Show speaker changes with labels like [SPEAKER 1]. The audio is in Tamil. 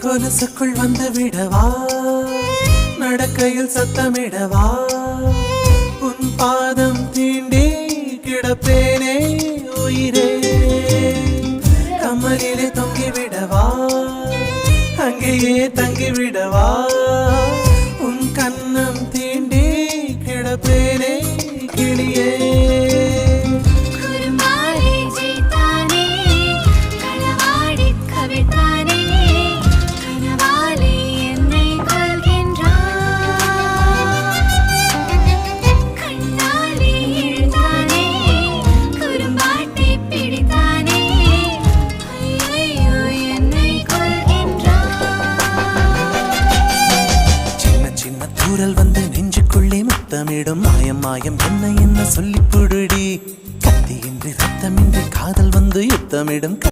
[SPEAKER 1] கொலுசுக்குள் வந்து விடவா, நடக்கையில் சத்தமிடவா, உன் பாதம் தீண்டி கிடப்பேனே உயிரே. கமலிலே தொங்கிவிடவா, அங்கேயே தங்கிவிடவா, உன் கண்ணம் தீண்டி கிடப்பேனே கிளியே. குரல் வந்து நெஞ்சுக்குள்ளே முத்தமிடும் மாயம் மாயம் என்ன என்ன சொல்லி புடுடி. கத்தியின்றி ரத்தமின்றி காதல் வந்து யுத்தமிடும்.